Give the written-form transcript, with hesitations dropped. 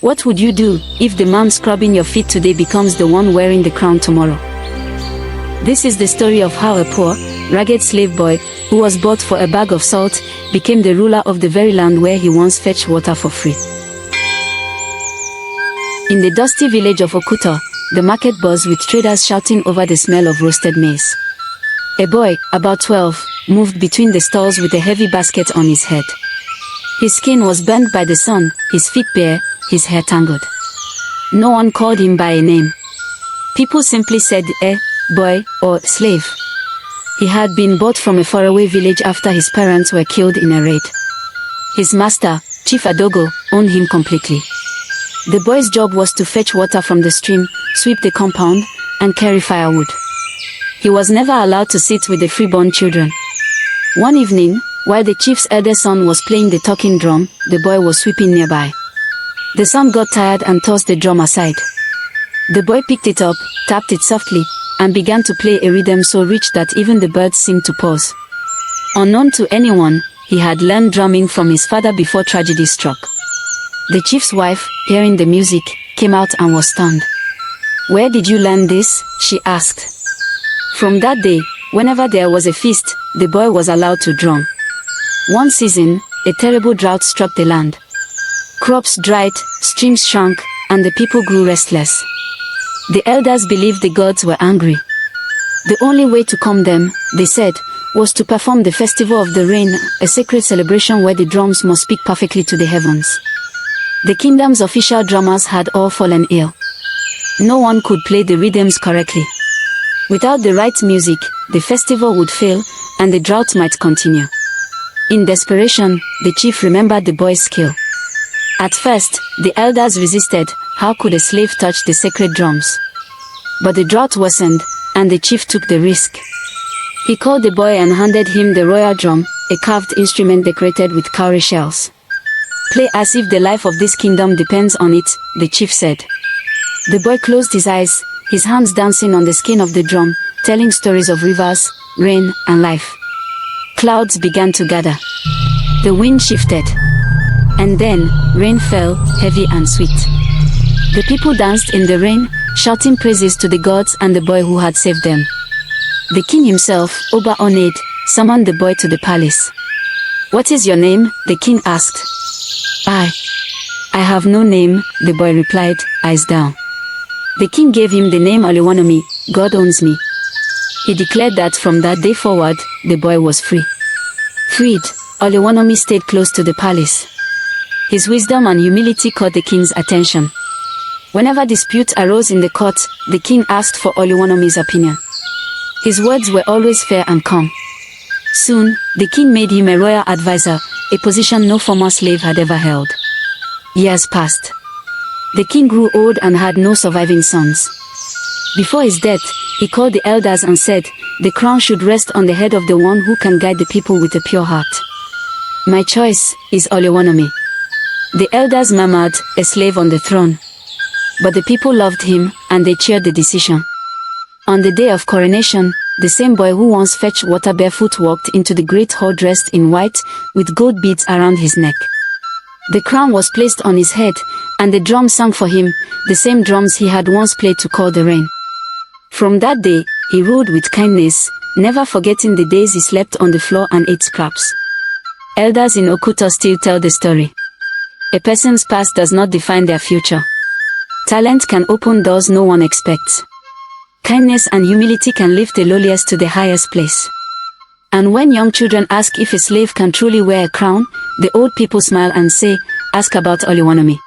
What would you do if the man scrubbing your feet today becomes the one wearing the crown tomorrow? This is the story of how a poor, ragged slave boy, who was bought for a bag of salt, became the ruler of the very land where he once fetched water for free. In the dusty village of Okuta, the market buzzed with traders shouting over the smell of roasted maize. A boy, about 12, moved between the stalls with a heavy basket on his head. His skin was burned by the sun, his feet bare, his hair tangled. No one called him by a name. People simply said, boy, or slave. He had been bought from a faraway village after his parents were killed in a raid. His master, Chief Adogo, owned him completely. The boy's job was to fetch water from the stream, sweep the compound, and carry firewood. He was never allowed to sit with the freeborn children. One evening, while the chief's elder son was playing the talking drum, the boy was sweeping nearby. The son got tired and tossed the drum aside. The boy picked it up, tapped it softly, and began to play a rhythm so rich that even the birds seemed to pause. Unknown to anyone, he had learned drumming from his father before tragedy struck. The chief's wife, hearing the music, came out and was stunned. "Where did you learn this?" she asked. From that day, whenever there was a feast, the boy was allowed to drum. One season, a terrible drought struck the land. Crops dried, streams shrunk, and the people grew restless. The elders believed the gods were angry. The only way to calm them, they said, was to perform the festival of the rain, a sacred celebration where the drums must speak perfectly to the heavens. The kingdom's official drummers had all fallen ill. No one could play the rhythms correctly. Without the right music, the festival would fail, and the drought might continue. In desperation, the chief remembered the boy's skill. At first, the elders resisted. How could a slave touch the sacred drums? But the drought worsened, and the chief took the risk. He called the boy and handed him the royal drum, a carved instrument decorated with cowrie shells. "Play as if the life of this kingdom depends on it," the chief said. The boy closed his eyes, his hands dancing on the skin of the drum, telling stories of rivers, rain, and life. Clouds began to gather. The wind shifted. And then, rain fell, heavy and sweet. The people danced in the rain, shouting praises to the gods and the boy who had saved them. The king himself, Oba Oned, summoned the boy to the palace. "What is your name?" the king asked. I have no name," the boy replied, eyes down. The king gave him the name Oluwanomi, God owns me. He declared that from that day forward, the boy was free. Freed, Oluwanomi stayed close to the palace. His wisdom and humility caught the king's attention. Whenever disputes arose in the court, the king asked for Oluwanomi's opinion. His words were always fair and calm. Soon, the king made him a royal advisor, a position no former slave had ever held. Years passed. The king grew old and had no surviving sons. Before his death, he called the elders and said, "The crown should rest on the head of the one who can guide the people with a pure heart. My choice is Oluwanomi." The elders murmured, "A slave on the throne." But the people loved him, and they cheered the decision. On the day of coronation, the same boy who once fetched water barefoot walked into the great hall dressed in white, with gold beads around his neck. The crown was placed on his head, and the drums sang for him, the same drums he had once played to call the rain. From that day, he ruled with kindness, never forgetting the days he slept on the floor and ate scraps. Elders in Okuta still tell the story. A person's past does not define their future. Talent can open doors no one expects. Kindness and humility can lift the lowliest to the highest place. And when young children ask if a slave can truly wear a crown, the old people smile and say, "Ask about Oluwanomi."